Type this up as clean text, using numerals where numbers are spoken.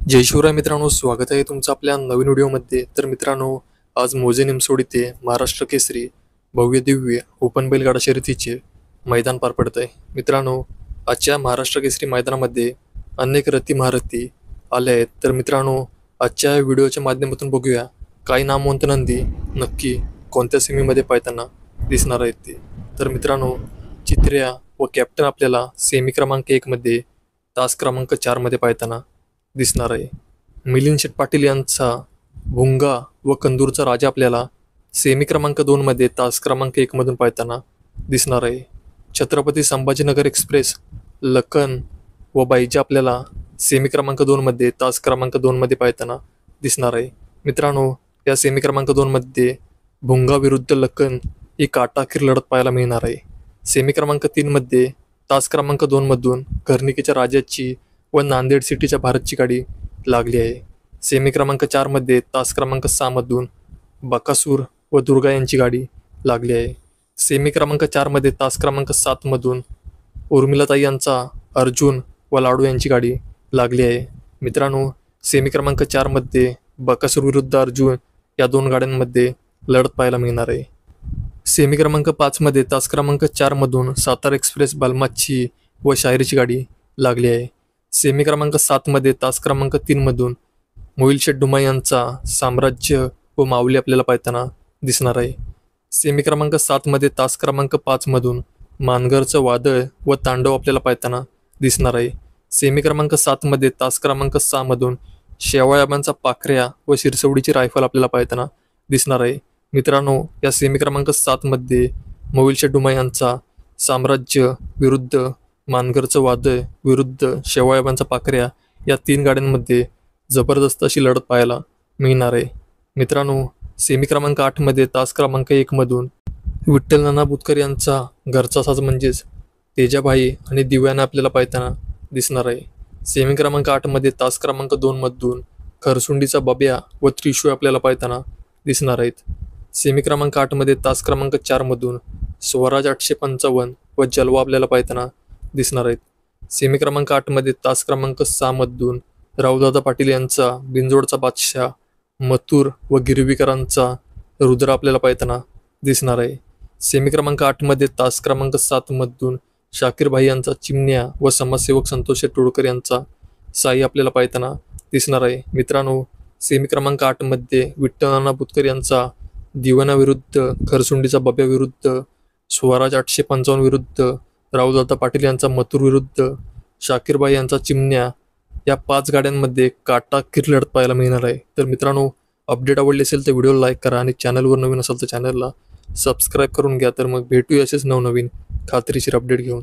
जय शिवराय मित्रांनो, स्वागत आहे तुमचं आपल्या नवीन व्हिडिओमध्ये। तर मित्रांनो, आज मोजे निमसोड येथे महाराष्ट्र केसरी भव्य दिव्य ओपन बैलगाडा शर्यतीचे मैदान पार पडत आहे। मित्रांनो, आजच्या महाराष्ट्र केसरी मैदानामध्ये अनेक रथी महारथी आले आहेत। तर मित्रांनो, आजच्या व्हिडिओच्या माध्यमातून बघूया काही नामवंत नंदी नक्की कोणत्या सेमीमध्ये पाहताना दिसणार आहेत ते। तर मित्रांनो, चित्र्या व कॅप्टन आपल्याला सेमी क्रमांक 1 मध्ये, तास क्रमांक 4 मध्ये पाहताना दिसणार आहे। मिलिंद शेठ पाटील यांचा भुंगा व कंदूरचा राजा आपल्याला सेमी क्रमांक 2 मध्ये, तास क्रमांक 1 मधून पाहताना दिसणार आहे। छत्रपती संभाजीनगर एक्सप्रेस लखन व बाईजा आपल्याला सेमी क्रमांक 2 मध्ये, तास क्रमांक 2 मध्ये पाहताना दिसणार आहे। मित्रांनो, या सेमी क्रमांक 2 मध्ये भुंगा विरुद्ध लखन ही काटाकीर लढत पाहायला मिळणार आहे। सेमी क्रमांक 3 मध्ये, तास क्रमांक 2 मधून कर्णिकेच्या राजाची व नांदेड सिटीच्या भारतची गाडी लागली आहे। सेमी क्रमांक 4 मध्ये, तास क्रमांक 6 मधून बकासूर व दुर्गा यांची गाडी लागली आहे। सेमी क्रमांक 4 मध्ये, तास क्रमांक 7 मधून उर्मिलाताई यांचा अर्जुन व लाडू यांची गाडी लागली आहे। मित्रांनो, सेमी क्रमांक 4 मध्ये बकासूर विरुद्ध अर्जुन या दोन गाड्यांमध्ये लढत पाहायला मिळणार आहे। सेमी क्रमांक 5 मध्ये, तास क्रमांक 4 मधून सातारा एक्सप्रेस बलमाची व शायरीची गाडी लागली आहे। सेमी क्रमांक 7 मध्ये, तास क्रमांक 3 मधून मोहिल शेठ डुमा यांचा साम्राज्य व माऊली आपल्याला पाहताना दिसणार आहे। सेमी क्रमांक 7 मध्ये, तास क्रमांक 5 मधून मानगरचं वादळ व तांडव आपल्याला पाहताना दिसणार आहे। सेमी क्रमांक 7 मध्ये, तास क्रमांक 6 मधून शेवाळ्याबांचा पाखऱ्या व शिरसवडीची रायफल आपल्याला पाहताना दिसणार आहे। मित्रांनो, या सेमी क्रमांक 7 मध्ये मोहिल शेठ डुमा यांचा साम्राज्य विरुद्ध मानगरचं वादळ विरुद्ध शेवाळ्याबांचा पाखऱ्या या 3 गाड्यांमध्ये जबरदस्त अशी लढत पाहायला मिळणार आहे। मित्रांनो, सेमी क्रमांक 8 मध्ये, तास क्रमांक 1 मधून विठ्ठल नाना बुतकर यांचा घरचा साज म्हणजेच तेजाभाई आणि दिव्याने आपल्याला पाहताना दिसणार आहे। सेमी क्रमांक 8 मध्ये, तास क्रमांक 2 मधून खरसुंडीचा बब्या व त्रिशूळ आपल्याला पाहताना दिसणार आहेत। सेमी क्रमांक 8 मध्ये, तास क्रमांक 4 मधून स्वराज 855 व जलवा आपल्याला पाहताना दिसणार आहेत। सेमी क्रमांक 8 मध्ये, तास क्रमांक 6 मधून रावदादा पाटील यांचा बिंजोडचा बादशाह मथुर व गिरवीकरांचा रुद्र आपल्याला पाहताना दिसणार आहे। सेमी क्रमांक 8 मध्ये, तास क्रमांक 7 मधून शाकीरभाई यांचा चिमण्या व समाजसेवक संतोष टोळकर यांचा साई आपल्याला पाहताना दिसणार आहे। मित्रांनो, सेमी क्रमांक 8 मध्ये विठ्ठल नाना बुतकर यांचा दिवाना विरुद्ध खरसुंडीचा बब्या विरुद्ध स्वराज 855 विरुद्ध रावदादा पाटील यांचा मथुर विरुद्ध शाकीरबाई यांचा चिमण्या या 5 गाड्यांमध्ये काटाकीर लढत पाहायला मिळणार आहे। तर मित्रांनो, अपडेट आवडले असेल तर व्हिडिओला लाईक करा आणि चॅनलवर नवीन असेल तर चॅनलला सबस्क्राईब करून घ्या। तर मग भेटूया असेच नवनवीन खात्रीशीर अपडेट घेऊन।